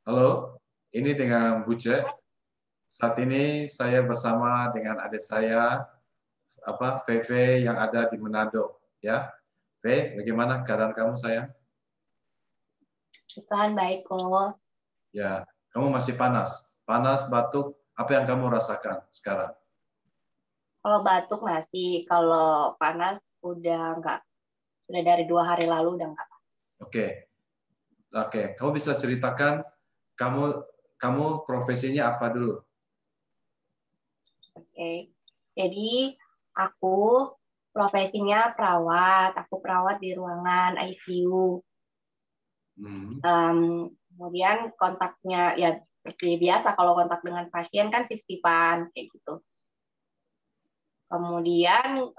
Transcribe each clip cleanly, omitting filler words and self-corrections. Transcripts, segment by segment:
Halo, ini dengan Buce. Saat ini saya bersama dengan adik saya, VV yang ada di Manado. Ya, V, bagaimana keadaan kamu sayang? Tuhan baik kok. Ya, kamu masih panas, batuk. Apa yang kamu rasakan sekarang? Kalau batuk masih, kalau panas udah enggak. Udah dari 2 hari lalu udah enggak. Oke, oke. Kamu bisa ceritakan kamu kamu profesinya apa dulu? Oke. Jadi aku profesinya perawat. Aku perawat di ruangan ICU. Hmm. Kemudian kontaknya ya seperti biasa kalau kontak dengan pasien kan sip-sipan kayak gitu. Kemudian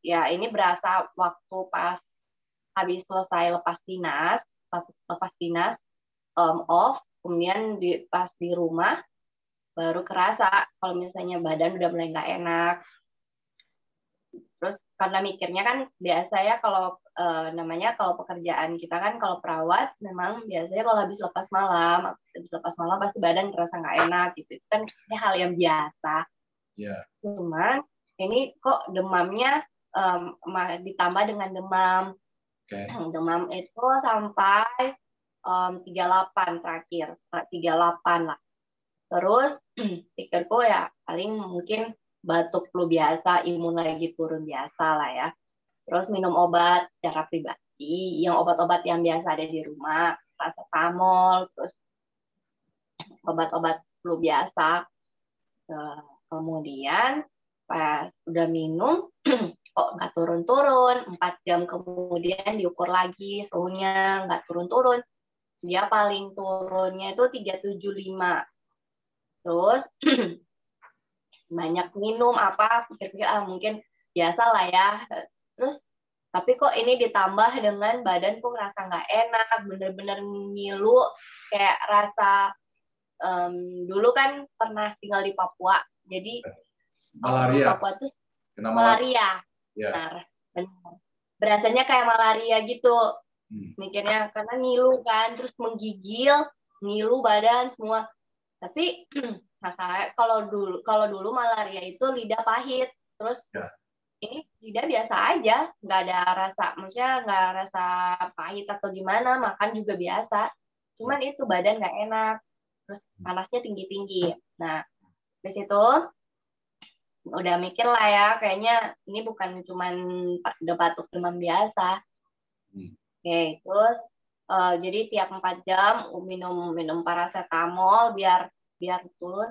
ya ini berasa waktu pas habis selesai lepas dinas off, kemudian pas di rumah baru kerasa kalau misalnya badan udah mulai nggak enak. Terus karena mikirnya kan biasa ya kalau namanya kalau pekerjaan kita kan kalau perawat memang biasanya kalau habis lepas malam pasti badan terasa nggak enak gitu. Itu kan ini hal yang biasa. Ya. Cuman ini kok demamnya ditambah dengan demam. Oke. Demam itu sampai 38 terakhir, 38 lah. Terus pikirku ya paling mungkin batuk flu biasa, imun lagi turun biasa lah ya. Terus minum obat secara pribadi, yang obat-obat yang biasa ada di rumah, paracetamol, terus obat-obat flu biasa. Kemudian pas udah minum, kok nggak turun-turun, 4 jam kemudian diukur lagi suhunya nggak turun-turun. Dia paling turunnya itu 375. Terus banyak minum apa pikir-pikir mungkin biasa lah ya. Terus tapi kok ini ditambah dengan badan kok ngerasa nggak enak, bener-bener ngilu, kayak rasa dulu kan pernah tinggal di Papua, jadi kalau di Malaria. Papua tuh Kena malaria. malaria, Ya. benar. Berasanya kayak malaria gitu, Hmm. mikirnya karena ngilu kan, terus menggigil, ngilu badan semua. Tapi masalah kalau dulu malaria itu lidah pahit, terus Ya. ini lidah biasa aja, nggak ada rasa, maksudnya nggak rasa pahit atau gimana, makan juga biasa. Cuman itu badan nggak enak, terus panasnya tinggi-tinggi. Nah, di situ udah mikir lah ya, kayaknya ini bukan cuman udah batuk demam biasa. Oke, terus jadi tiap 4 jam minum minum paracetamol biar biar turun.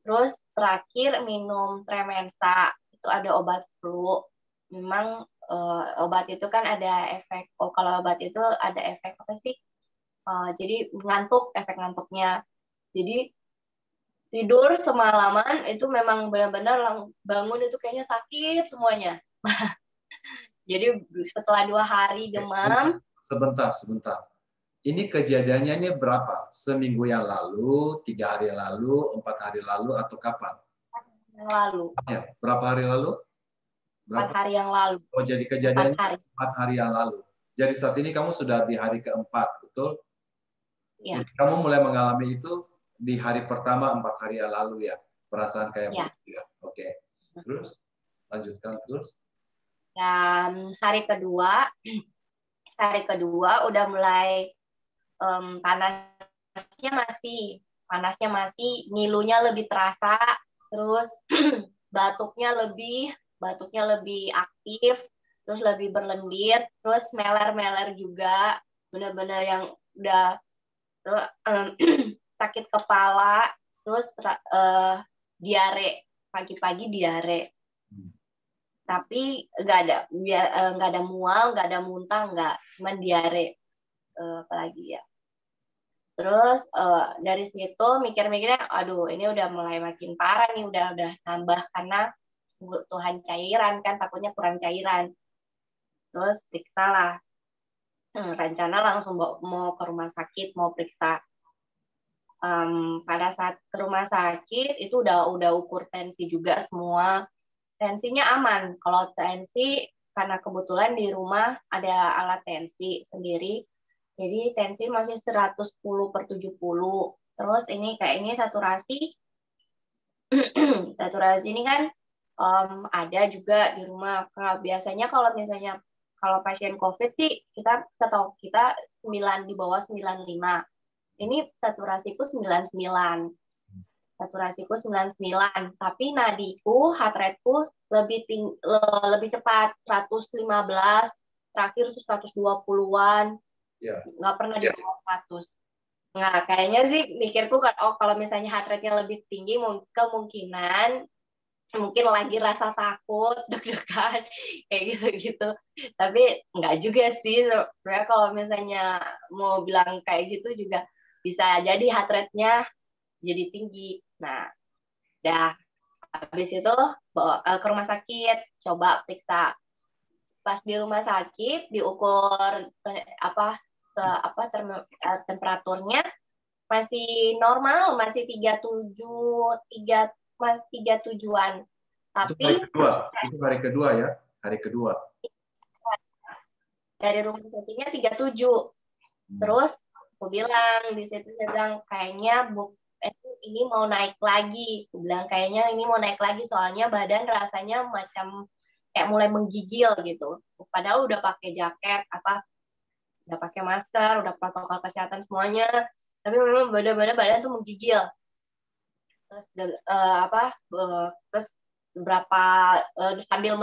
Terus terakhir minum Tremensa, itu ada obat flu. Memang obat itu kan ada efek, kalau obat itu ada efek apa sih? Jadi ngantuk, efek ngantuknya. Jadi tidur semalaman itu memang benar-benar bangun itu kayaknya sakit semuanya. Jadi setelah 2 hari demam. Sebentar. Ini kejadiannya ini berapa? Seminggu yang lalu, 3 hari yang lalu, 4 hari lalu, atau kapan? Yang lalu, Ya, berapa hari lalu? 4 Berapa? hari yang lalu, Oh, jadi 4 kejadiannya hari. 4 hari yang lalu. Jadi saat ini kamu sudah di hari keempat, betul? Ya, Jadi kamu mulai mengalami itu di hari pertama 4 hari yang lalu ya, perasaan kayak ya. begitu ya. Oke. Terus lanjutkan terus. Dan hari kedua udah mulai panasnya masih, ngilunya lebih terasa, terus batuknya lebih aktif, terus lebih berlendir, terus meler-meler juga, benar-benar yang udah terus, sakit kepala, terus diare, pagi-pagi diare. Tapi nggak ada mual, nggak ada muntah, nggak, cuman diare apalagi ya. Terus dari situ mikir-mikirnya, aduh ini udah mulai makin parah nih, udah nambah karena kebutuhan cairan kan, takutnya kurang cairan. Terus periksa lah, rencana langsung mau ke rumah sakit, mau periksa. Pada saat ke rumah sakit itu udah ukur tensi juga semua, tensinya aman. Kalau tensi karena kebetulan di rumah ada alat tensi sendiri, Jadi tensi masih 110/70. Terus ini kayak ini saturasi. Saturasi ini kan ada juga di rumah. Nah, biasanya kalau misalnya kalau pasien COVID sih kita setahu kita 9 di bawah 95. Ini saturasiku 99. Saturasiku 99, tapi nadiku, heart rate-ku lebih cepat 115, terakhir tuh 120-an. Ya. Nggak pernah di bawah 100. Nah, kayaknya sih mikirku kan, oh kalau misalnya heart rate-nya lebih tinggi, kemungkinan mungkin lagi rasa takut, deg-degan, kayak gitu-gitu. Tapi nggak juga sih. Sebenarnya kalau misalnya mau bilang kayak gitu juga bisa jadi heart rate-nya jadi tinggi. Nah, dah habis itu bawa ke rumah sakit, coba periksa. Pas di rumah sakit diukur temperaturnya masih normal, masih 37, 37-an. Tapi Itu hari kedua ya, hari kedua. Dari rumah sakitnya 37. Terus aku bilang di situ, saya bilang kayaknya ini mau naik lagi. Aku bilang kayaknya ini mau naik lagi soalnya badan rasanya macam kayak mulai menggigil gitu. Padahal udah pakai jaket, udah pakai masker, udah protokol kesehatan semuanya, tapi memang badan tuh menggigil. Terus terus beberapa sambil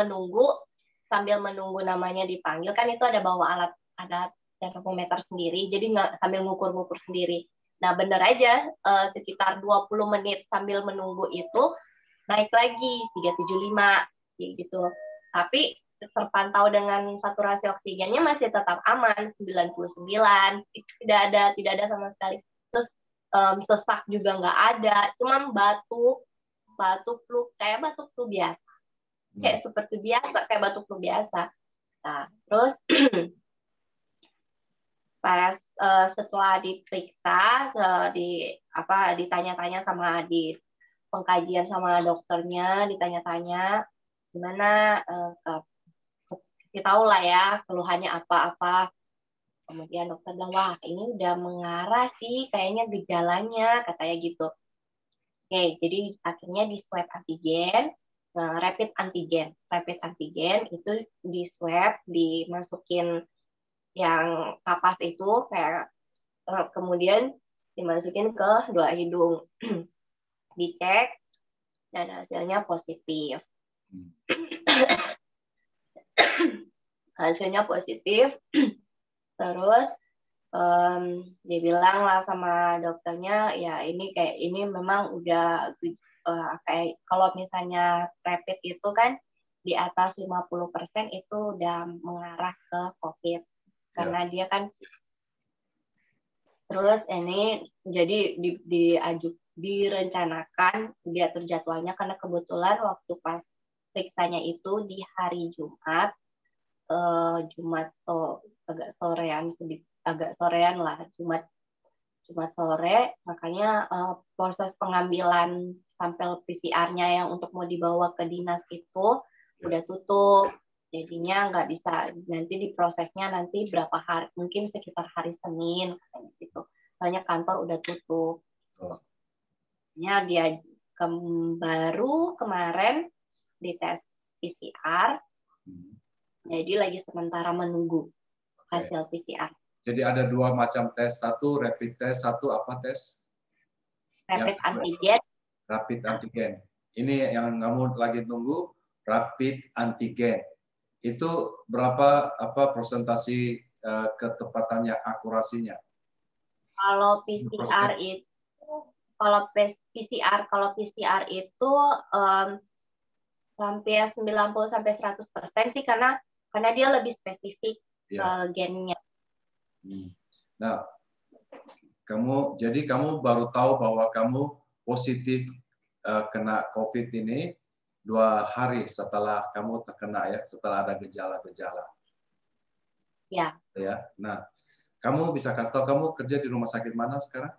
menunggu namanya dipanggil, kan itu ada bawa ada termometer sendiri, jadi nggak sambil ngukur-ngukur sendiri. Nah bener aja sekitar 20 menit sambil menunggu itu naik lagi 375 gitu. Tapi terpantau dengan saturasi oksigennya masih tetap aman 99, tidak ada sama sekali. Terus sesak juga nggak ada, cuman batuk flu kayak batuk flu biasa, kayak seperti biasa, kayak batuk flu biasa. Nah terus setelah diperiksa, ditanya-tanya sama di pengkajian sama dokternya, ditanya-tanya gimana, kasih tahu lah ya keluhannya apa-apa. Kemudian dokter bilang, wah ini udah mengarah sih kayaknya gejalanya, katanya gitu. Oke, jadi akhirnya di swab antigen, rapid antigen itu di swab, dimasukin yang kapas itu kayak kemudian dimasukin ke dua hidung, dicek dan hasilnya positif. Hasilnya positif, terus dia bilang lah sama dokternya, ya ini memang udah kayak kalau misalnya rapid itu kan di atas 50% itu udah mengarah ke COVID. Karena dia kan terus ini jadi direncanakan dia terjadwalnya, karena kebetulan waktu pas periksanya itu di hari Jumat, agak sorean lah, Jumat sore, makanya proses pengambilan sampel PCR-nya yang untuk mau dibawa ke dinas itu udah tutup. Jadinya nggak bisa, nanti diprosesnya nanti berapa hari, mungkin sekitar hari Senin gitu. Soalnya kantor udah tutup. Ya dia baru kemarin dites PCR, jadi lagi sementara menunggu hasil PCR. Jadi ada dua macam tes, satu rapid test, satu apa tes? Rapid antigen. Rapid antigen. Ini yang kamu lagi tunggu, rapid antigen. Itu berapa persentasi ketepatannya, akurasinya? Kalau PCR itu hampir 90-100% sih, karena dia lebih spesifik gennya. Nah, jadi kamu baru tahu bahwa kamu positif kena COVID ini 2 hari setelah kamu terkena, ya, setelah ada gejala-gejala. Ya. Nah, kamu bisa kasih tahu kamu kerja di rumah sakit mana sekarang?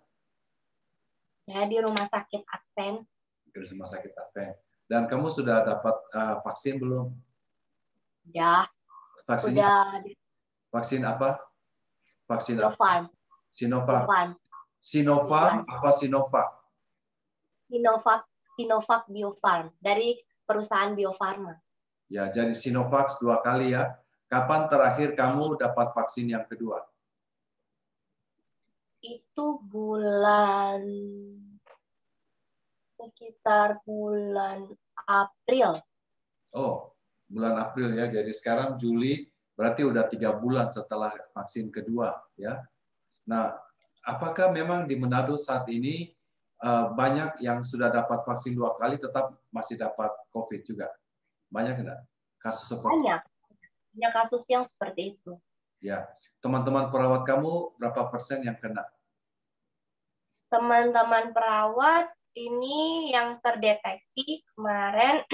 Ya, di rumah sakit Advent. Di rumah sakit Advent. Dan kamu sudah dapat vaksin belum? Ya. Vaksinnya? Vaksin apa? Vaksin apa? Biofarm. Sinovac. Biofarm. Sinopharm apa Sinovac? Sinovac Biofarm dari perusahaan Bio Farma. Ya, jadi Sinovac 2 kali ya. Kapan terakhir kamu dapat vaksin yang kedua? Itu sekitar bulan April. Oh, bulan April ya. Jadi sekarang Juli, berarti udah 3 bulan setelah vaksin kedua ya. Nah, apakah memang di Manado saat ini banyak yang sudah dapat vaksin 2 kali tetap masih dapat COVID juga? Banyak enggak? Kasus seperti Banyak kasus yang seperti itu. ya. Teman-teman perawat kamu berapa persen yang kena? Teman-teman perawat ini yang terdeteksi kemarin,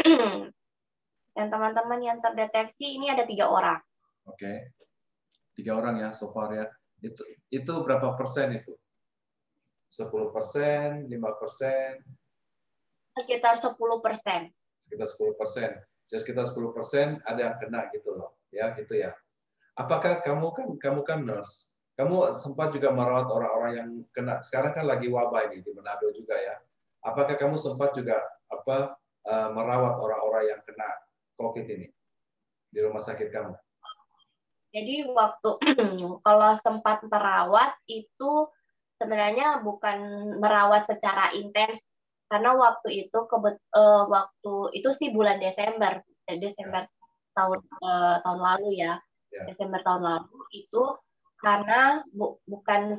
yang teman-teman yang terdeteksi ini ada 3 orang. Oke. 3 orang ya so far ya. Itu berapa persen itu? 10%, 5%? Sekitar 10%. Sekitar 10%. Jadi sekitar 10% ada yang kena gitu loh. Ya, gitu ya. Apakah kamu kan nurse? Kamu sempat juga merawat orang-orang yang kena. Sekarang kan lagi wabah ini di Manado juga ya. Apakah kamu sempat juga merawat orang-orang yang kena COVID ini di rumah sakit kamu? Jadi waktu kalau sempat merawat itu sebenarnya bukan merawat secara intens karena waktu itu sih bulan Desember tahun lalu ya. Desember tahun lalu itu karena bukan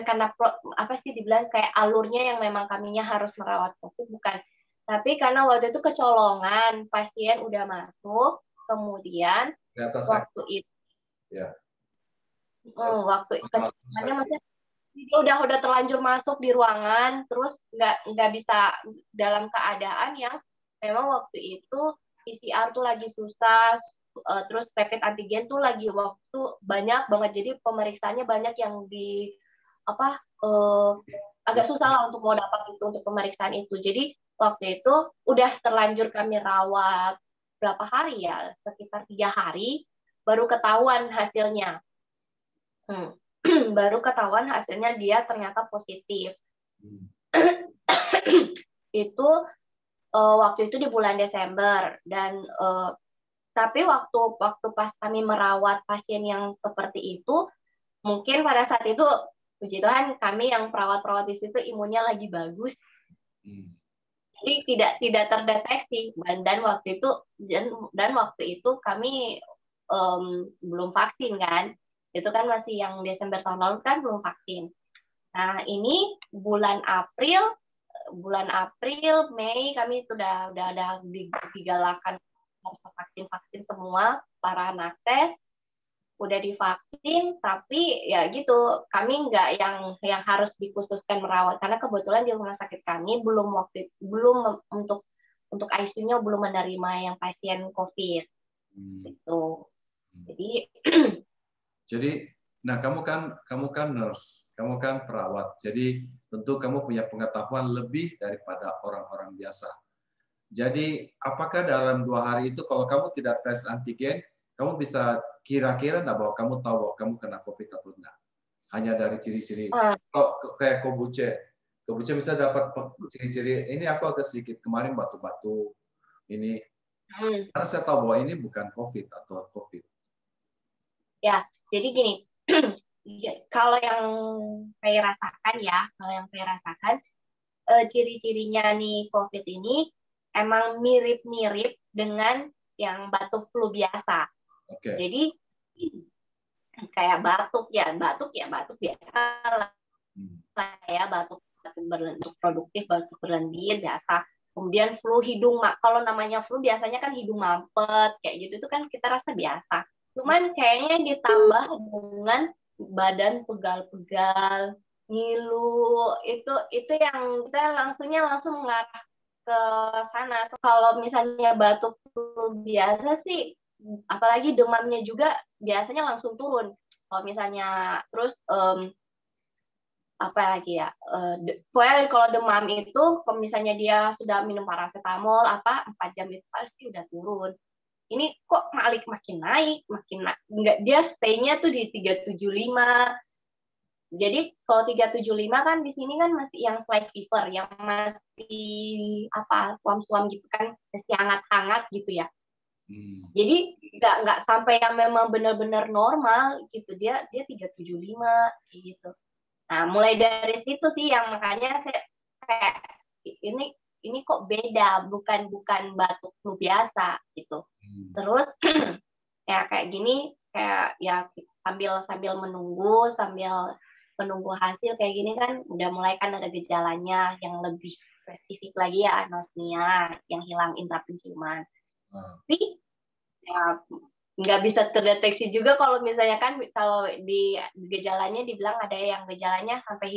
karena apa sih dibilang kayak alurnya yang memang kaminya harus merawat COVID, bukan, tapi karena waktu itu kecolongan pasien udah masuk, kemudian waktu itu ya. waktu kecolongannya maksudnya dia udah terlanjur masuk di ruangan, terus nggak bisa dalam keadaan yang memang waktu itu PCR tuh lagi susah, terus rapid antigen tuh lagi waktu banyak banget, jadi pemeriksaannya banyak yang agak susah lah untuk mau dapat itu untuk pemeriksaan itu. Jadi waktu itu udah terlanjur kami rawat berapa hari ya, sekitar 3 hari baru ketahuan hasilnya. Baru ketahuan hasilnya dia ternyata positif. Itu waktu itu di bulan Desember, dan tapi waktu pas kami merawat pasien yang seperti itu, mungkin pada saat itu puji Tuhan kami yang perawat-perawat di situ imunnya lagi bagus. Jadi tidak terdeteksi, dan waktu itu kami belum vaksin kan. Itu kan masih yang Desember tahun lalu kan belum vaksin. Nah, ini bulan April, Mei kami sudah ada digalakan harus vaksin semua, para nakes udah divaksin, tapi ya gitu, kami nggak yang harus dikhususkan merawat karena kebetulan di rumah sakit kami belum untuk ICU-nya belum menerima yang pasien COVID. Gitu. Jadi, nah kamu kan nurse, kamu kan perawat. Jadi tentu kamu punya pengetahuan lebih daripada orang-orang biasa. Jadi apakah dalam 2 hari itu kalau kamu tidak tes antigen, kamu bisa kira-kira nggak bahwa kamu tahu bahwa kamu kena COVID atau enggak? Hanya dari ciri-ciri. Kayak Kobuce bisa dapat ciri-ciri. Ini aku agak sedikit kemarin batu-batu. Ini karena saya tahu bahwa ini bukan COVID atau COVID. Ya, jadi gini, kalau yang saya rasakan, ciri-cirinya nih COVID ini emang mirip-mirip dengan yang batuk flu biasa. Okay. Jadi kayak batuk biasa ya, batuk berlendir produktif, batuk berlendir biasa. Kemudian flu hidung, kalau namanya flu biasanya kan hidung mampet kayak gitu, itu kan kita rasa biasa. Cuman kayaknya ditambah dengan badan pegal-pegal, ngilu, itu yang kita langsung mengarah ke sana. So, kalau misalnya batuk flu biasa sih, apalagi demamnya juga biasanya langsung turun. Kalau misalnya terus apa lagi ya? Pokoknya kalau demam itu, kalau misalnya dia sudah minum paracetamol 4 jam itu pasti udah turun. ini kok makin naik, enggak, dia stay-nya tuh di 375. Jadi kalau 375 kan di sini kan masih yang slight fever, yang masih apa suam-suam gitu kan, masih hangat-hangat gitu ya. Jadi nggak sampai yang memang benar-benar normal gitu, dia 375 gitu. Nah mulai dari situ sih yang makanya saya kayak ini kok beda, bukan batuk flu biasa gitu. Terus ya kayak gini, kayak ya sambil menunggu hasil kayak gini kan udah mulai kan ada gejalanya yang lebih spesifik lagi ya, anosmia yang hilang indera penciuman. Tapi ya nggak bisa terdeteksi juga kalau misalnya kan kalau di gejalanya dibilang ada yang gejalanya sampai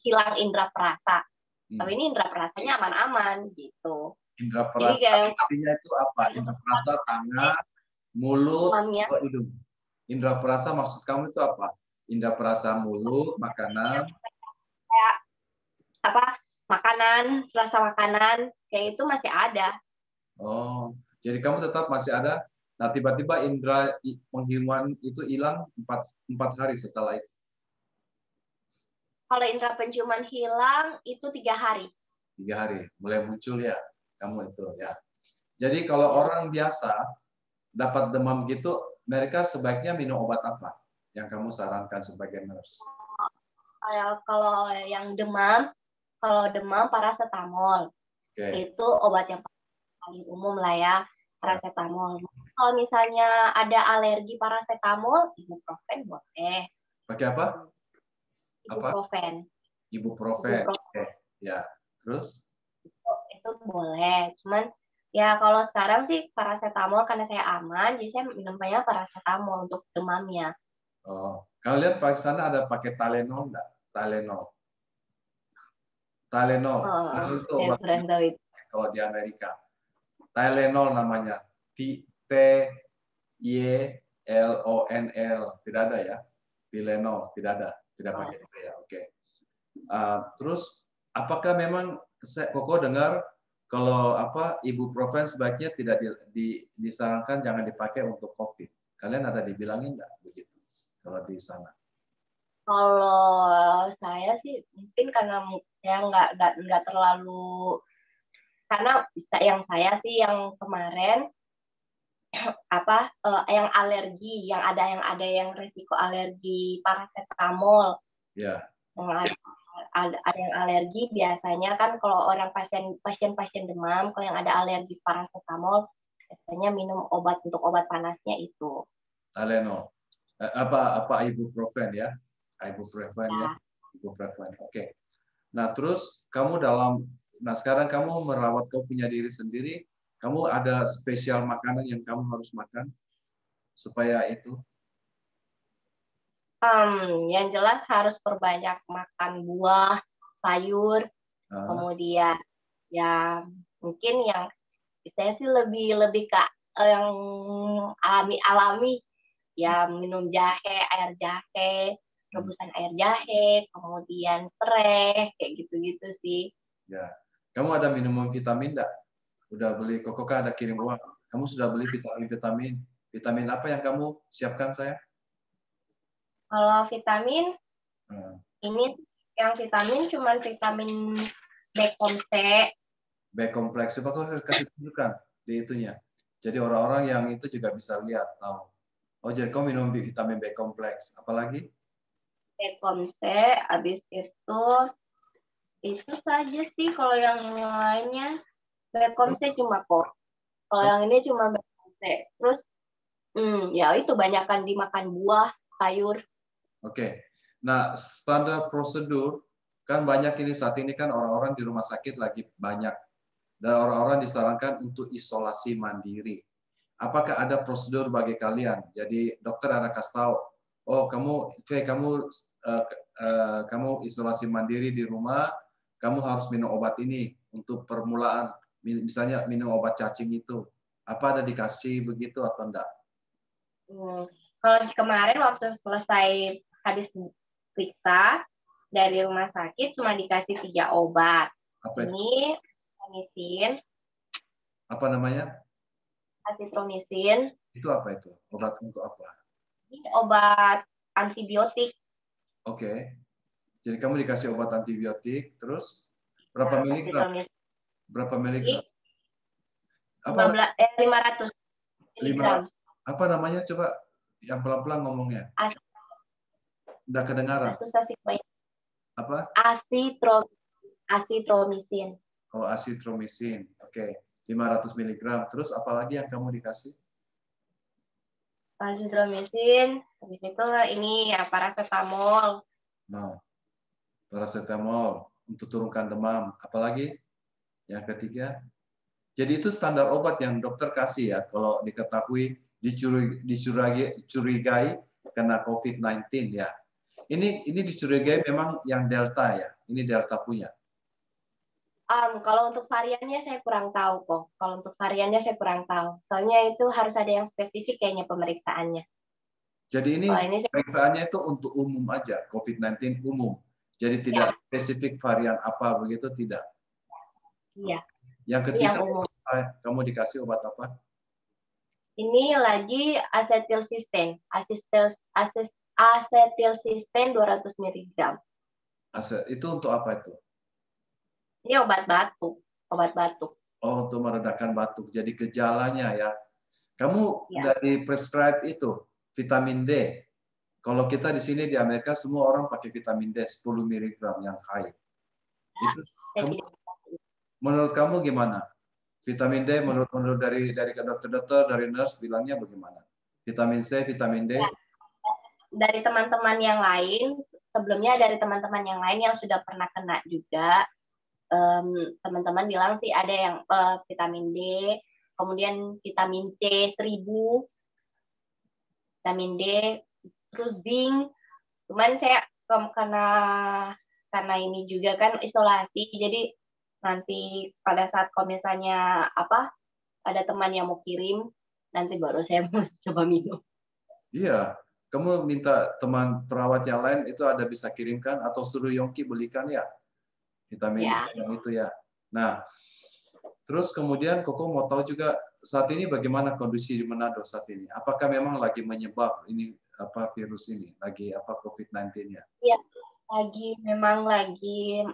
hilang indera perasa. Tapi ini indera perasanya aman-aman gitu. Indera perasa artinya itu apa? Indera perasa tangan, mulut, atau hidung. Indera perasa maksud kamu itu apa? Indera perasa mulut, makanan. Kayak apa? Makanan, rasa makanan kayak itu masih ada. Oh, jadi kamu tetap masih ada. Nah, tiba-tiba indera penciuman itu hilang 4 hari setelah itu. Kalau indera penciuman hilang itu 3 hari. 3 hari, mulai muncul ya kamu itu ya. Jadi kalau orang biasa dapat demam gitu, mereka sebaiknya minum obat apa yang kamu sarankan sebagai nurse? Kalau demam paracetamol. Itu obat yang paling umum lah ya, paracetamol. Kalau misalnya ada alergi paracetamol, ibuprofen boleh. Pakai apa? Ibuprofen. Ibuprofen. Oke, ya. Terus? Itu boleh. Cuman ya kalau sekarang sih paracetamol karena saya aman, jadi saya minumnya paracetamol untuk demamnya. Oh, kalian di sana ada pakai Tylenol nggak? Tylenol. Itu obat kalau di Amerika. Tylenol namanya. Tylenol. Tidak ada ya? Tylenol tidak ada. Tidak pakai itu ya. Oke. Terus apakah memang Koko dengar kalau ibuprofen sebaiknya tidak disarankan, jangan dipakai untuk COVID? Kalian ada dibilangin nggak begitu kalau di sana? Kalau saya sih mungkin karena saya nggak terlalu, karena yang saya sih yang kemarin yang alergi, yang ada yang risiko alergi paracetamol. Ya. Ada yang alergi biasanya kan kalau orang pasien demam, kalau yang ada alergi paracetamol biasanya minum obat untuk obat panasnya itu. Tylenol. Apa ibuprofen ya? Ibuprofen ya. Ibuprofen. Oke. Nah, terus sekarang kamu merawat kau punya diri sendiri, kamu ada spesial makanan yang kamu harus makan supaya itu? Yang jelas harus perbanyak makan buah, sayur, kemudian ya mungkin yang saya sih lebih ke yang alami ya, minum air jahe, rebusan air jahe, kemudian serai, kayak gitu-gitu sih. Ya, kamu ada minuman vitamin enggak? Udah beli, Koko kan ada kirim uang. Kamu sudah beli vitamin? Vitamin apa yang kamu siapkan saya? Kalau vitamin, ini yang vitamin cuma vitamin B-kompleks. B-kompleks, coba kau kasih tunjukkan di itunya. Jadi orang-orang yang itu juga bisa lihat, tahu. Oh, jadi kau minum vitamin B-kompleks. Apalagi? B-kompleks, habis itu saja sih. Kalau yang lainnya, B-kompleks cuma kok. Kalau yang ini cuma B-kompleks. Terus, ya itu banyakkan dimakan buah, sayur. Oke. Nah, standar prosedur kan banyak ini saat ini kan orang-orang di rumah sakit lagi banyak dan orang-orang disarankan untuk isolasi mandiri. Apakah ada prosedur bagi kalian? Jadi dokter akan kasih tahu, oh kamu isolasi mandiri di rumah, kamu harus minum obat ini untuk permulaan, misalnya minum obat cacing itu. Apa ada dikasih begitu atau enggak? Kalau kemarin waktu selesai habis periksa dari rumah sakit cuma dikasih 3 obat. Ini Amisin. Apa namanya? Azitromisin. Itu apa itu? Obat untuk apa? Ini obat antibiotik. Oke. Jadi kamu dikasih obat antibiotik, terus berapa miligram? Azitromisin Berapa ini miligram? Apa 500 miligram. apa namanya? Coba yang pelan-pelan ngomongnya. Udah kedengaran. Susah sih, Apa? Azitromisin. Oh, azitromisin. Oke. 500 miligram. Terus apa lagi yang kamu dikasih? Azitromisin, habis itu ini ya paracetamol. Nah, paracetamol untuk turunkan demam. Apalagi? Yang ketiga. Jadi itu standar obat yang dokter kasih ya kalau diketahui dicurigai kena COVID-19 ya. Ini dicurigai memang yang Delta ya. Ini Delta punya. Kalau untuk variannya saya kurang tahu kok. Kalau untuk variannya saya kurang tahu. Soalnya itu harus ada yang spesifik kayaknya pemeriksaannya. Jadi ini ini pemeriksaannya itu untuk umum aja, COVID-19 umum. Jadi tidak spesifik varian apa begitu, tidak. Iya. Yang ketiga, kamu dikasih obat apa? Ini lagi asetilsisten. Asetilsisten 200 mg. Itu untuk apa itu? Ini obat batuk. Obat batuk. Oh, untuk meredakan batuk. Jadi gejalanya ya. Kamu nggak di-prescribe itu, vitamin D. Kalau kita di sini di Amerika, semua orang pakai vitamin D 10 mg yang high. Itu, menurut kamu gimana? Vitamin D menurut dari dokter-dokter, dari nurse bilangnya bagaimana? Vitamin C, vitamin D? Dari teman-teman yang lain, sebelumnya dari teman-teman yang lain yang sudah pernah kena juga, teman-teman bilang sih ada yang vitamin D, kemudian vitamin C 1000, vitamin D, terus zinc. Cuman saya karena ini juga kan isolasi, jadi nanti pada saat kalau misalnya ada teman yang mau kirim, nanti baru saya mau coba minum. Iya, kamu minta teman perawat yang lain itu ada bisa kirimkan atau suruh Yongki belikan ya vitamin yang itu ya. Nah, terus kemudian Koko mau tahu juga saat ini bagaimana kondisi di Manado saat ini? Apakah memang lagi menyebar ini virus ini, lagi COVID-19-nya? Iya, memang lagi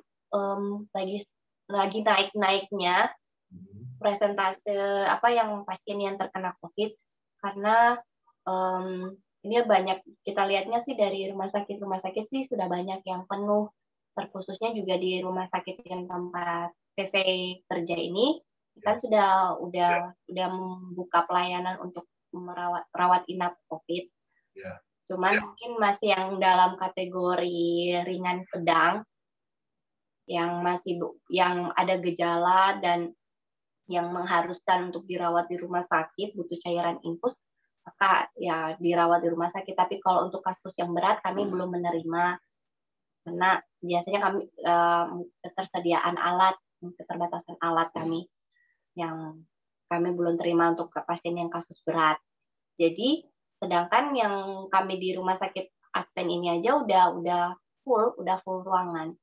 naik-naiknya presentase yang pasien yang terkena COVID, karena ini banyak kita lihatnya sih dari rumah sakit sih sudah banyak yang penuh, terkhususnya juga di rumah sakit yang tempat PV kerja ini kan sudah membuka pelayanan untuk merawat inap COVID. Cuman mungkin masih yang dalam kategori ringan sedang, yang ada gejala dan yang mengharuskan untuk dirawat di rumah sakit, butuh cairan infus, maka ya dirawat di rumah sakit. Tapi kalau untuk kasus yang berat kami belum menerima, karena biasanya kami keterbatasan alat kami yang kami belum terima untuk pasien yang kasus berat. Jadi sedangkan yang kami di rumah sakit Advent ini aja udah full ruangan.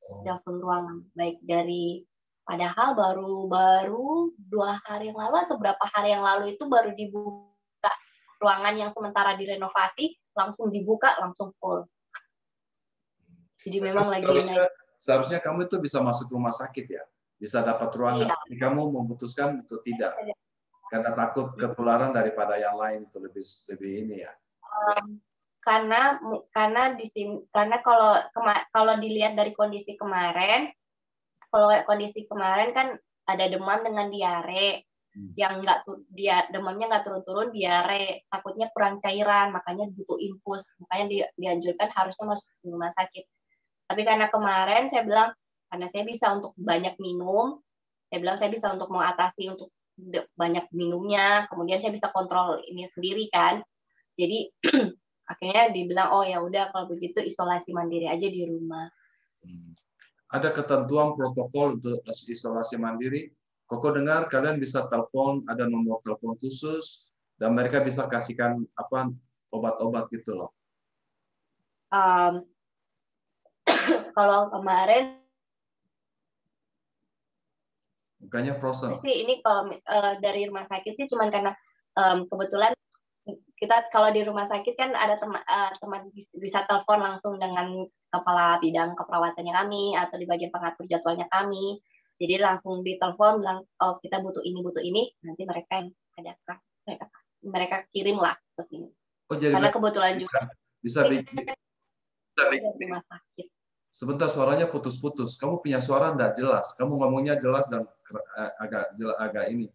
Udah full ruangan, baik dari padahal baru 2 hari yang lalu atau berapa hari yang lalu itu baru dibuka ruangan yang sementara direnovasi, langsung dibuka, langsung full. Jadi memang lagi naik. Seharusnya kamu itu bisa masuk rumah sakit ya, bisa dapat ruangan. Jadi kamu memutuskan untuk tidak, karena takut ketularan daripada yang lain itu lebih ini ya. Karena di sini, karena kalau dilihat dari kondisi kemarin kan ada demam dengan diare, yang demamnya nggak turun-turun, diare, takutnya kurang cairan, makanya butuh infus, makanya dianjurkan harusnya masuk ke rumah sakit. Tapi karena kemarin saya bilang, karena saya bisa untuk banyak minum, saya bisa untuk mengatasi untuk banyak minumnya, kemudian saya bisa kontrol ini sendiri kan, jadi akhirnya dibilang, oh ya udah kalau begitu isolasi mandiri aja di rumah. Ada ketentuan protokol untuk isolasi mandiri. Koko dengar kalian bisa telepon, ada nomor telepon khusus, dan mereka bisa kasihkan obat-obat gitu loh. Kalau kemarin Bukannya frozen. Sih ini kalau dari rumah sakit sih cuman karena kebetulan kita kalau di rumah sakit kan ada teman bisa telepon langsung dengan kepala bidang keperawatannya kami atau di bagian pengatur jadwalnya kami. Jadi langsung ditelepon bilang oh kita butuh ini, nanti mereka yang adakan mereka kirim lah ke sini. Oh, jadi Karena kebetulan juga bisa bikin rumah sakit. Sebentar, suaranya putus-putus. Kamu punya suara enggak jelas. Kamu ngomongnya jelas dan agak ini.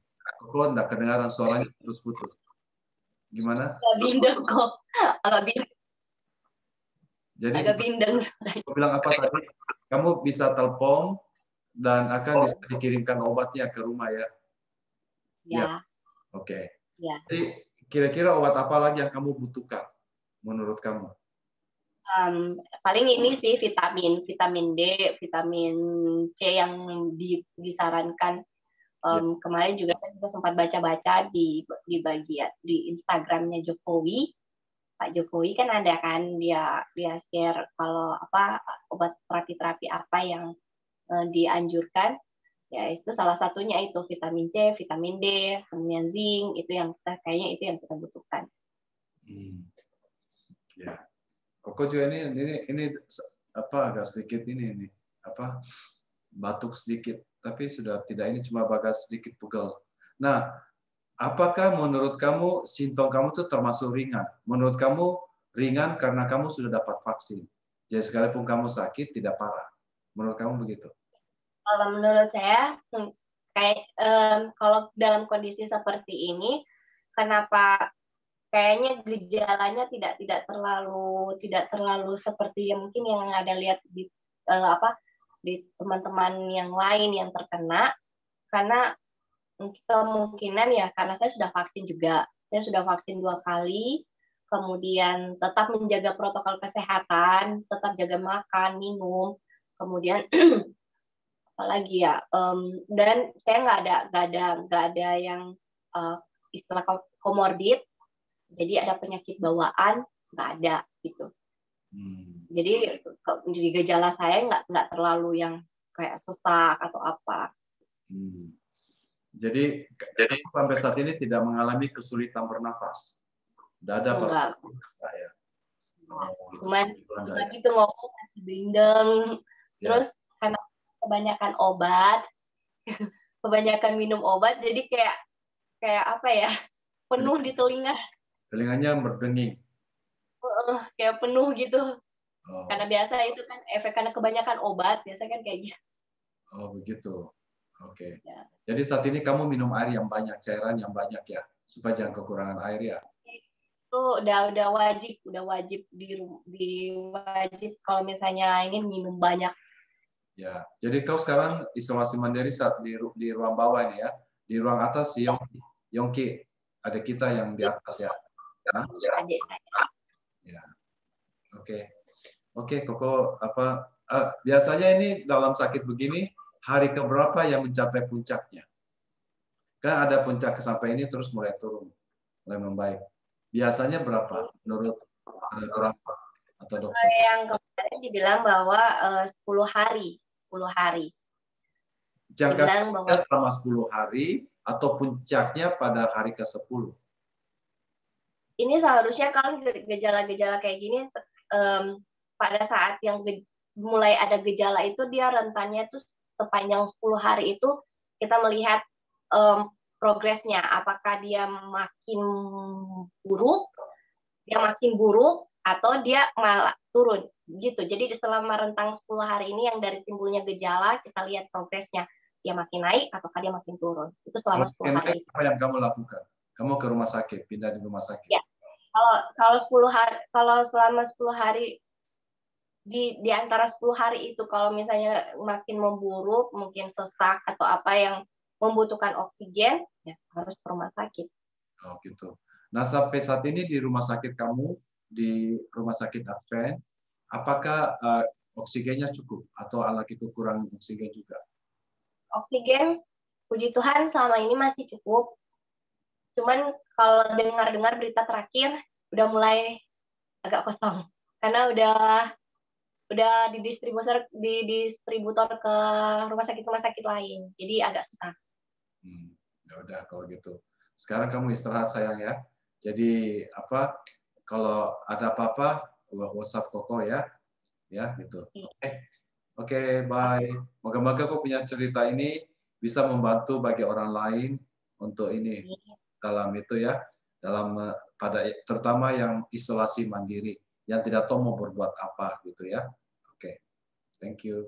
Kok enggak kedengaran, suaranya putus-putus. Gimana? Agak bindeng kok. Jadi agak bindeng. Aku bilang apa tadi? Kamu bisa telepon dan akan bisa dikirimkan obatnya ke rumah ya? Ya. Oke. Ya. Jadi kira-kira obat apa lagi yang kamu butuhkan menurut kamu? Paling ini sih vitamin D, vitamin C yang disarankan. Kemarin juga saya juga sempat baca-baca di bagian di Instagramnya Jokowi. Pak Jokowi kan ada kan dia share kalau apa obat terapi apa yang dianjurkan. Ya itu salah satunya itu vitamin C, vitamin D, kemudian zinc itu yang kayaknya itu yang kita butuhkan. Ya. Koko juga ini apa agak sedikit ini apa batuk sedikit, tapi sudah tidak, ini cuma bagas sedikit pegel. Nah, apakah menurut kamu simptom kamu itu termasuk ringan? Menurut kamu ringan karena kamu sudah dapat vaksin. Jadi sekalipun kamu sakit tidak parah. Menurut kamu begitu? Kalau menurut saya kayak kalau dalam kondisi seperti ini, kenapa kayaknya gejalanya tidak terlalu seperti yang mungkin yang ada lihat di di teman-teman yang lain yang terkena, karena kemungkinan ya karena saya sudah vaksin juga, saya sudah vaksin 2 kali, kemudian tetap menjaga protokol kesehatan, tetap jaga makan, minum, kemudian apalagi ya, dan saya nggak ada yang istilah komorbid, jadi ada penyakit bawaan nggak ada gitu. Jadi di gejala saya nggak terlalu yang kayak sesak atau apa. Jadi sampai saat ini tidak mengalami kesulitan bernafas. Tidak ada apa? Ya. Cuman gitu ngomong masih bindeng. Terus karena kebanyakan obat, kebanyakan minum obat, jadi kayak apa ya? Penuh di telinga. Telinganya berdenging. Kayak penuh gitu. Karena biasa itu kan efek karena kebanyakan obat, biasa kan kayak gitu. Oh, begitu. Oke. Ya. Jadi saat ini kamu minum air yang banyak, cairan yang banyak ya, supaya jangan kekurangan air ya. Itu udah wajib wajib kalau misalnya ingin minum banyak. Ya. Jadi kau sekarang isolasi mandiri saat di ruang bawah ini ya. Di ruang atas si Yongki, ada kita yang di atas ya. Nah? Adik saya. Ya. Oke, Koko apa biasanya ini dalam sakit begini hari keberapa yang mencapai puncaknya? Kan ada puncak sampai ini terus mulai turun, mulai membaik. Biasanya berapa menurut orang atau dokter? Yang kemarin dibilang bahwa 10 hari. Jangka selama 10 hari atau puncaknya pada hari ke-10? Ini seharusnya kalau gejala-gejala kayak gini pada saat yang mulai ada gejala itu dia rentannya itu sepanjang 10 hari itu kita melihat progresnya, apakah dia makin buruk atau dia malah turun gitu. Jadi selama rentang 10 hari ini yang dari timbulnya gejala kita lihat progresnya, dia makin naik ataukah dia makin turun. Itu selama 10 hari. Apa yang kamu lakukan? Kamu ke rumah sakit, pindah di rumah sakit. Ya. Kalau selama 10 hari di antara 10 hari itu kalau misalnya makin memburuk, mungkin sesak atau apa yang membutuhkan oksigen, ya harus ke rumah sakit. Oh gitu. Nah sampai saat ini di rumah sakit kamu, di rumah sakit Advent, apakah oksigennya cukup atau lagi kekurangan oksigen juga? Oksigen, puji Tuhan selama ini masih cukup. Cuman kalau dengar-dengar berita terakhir udah mulai agak kosong karena udah udah didistributor ke rumah sakit lain. Jadi agak susah. Ya udah kalau gitu. Sekarang kamu istirahat sayang ya. Jadi apa? Kalau ada apa-apa, WhatsApp Koko ya, ya gitu. Oke, bye. Moga-moga kau punya cerita ini bisa membantu bagi orang lain untuk ini dalam itu ya, dalam pada terutama yang isolasi mandiri, yang tidak tahu mau berbuat apa gitu ya. Oke, thank you.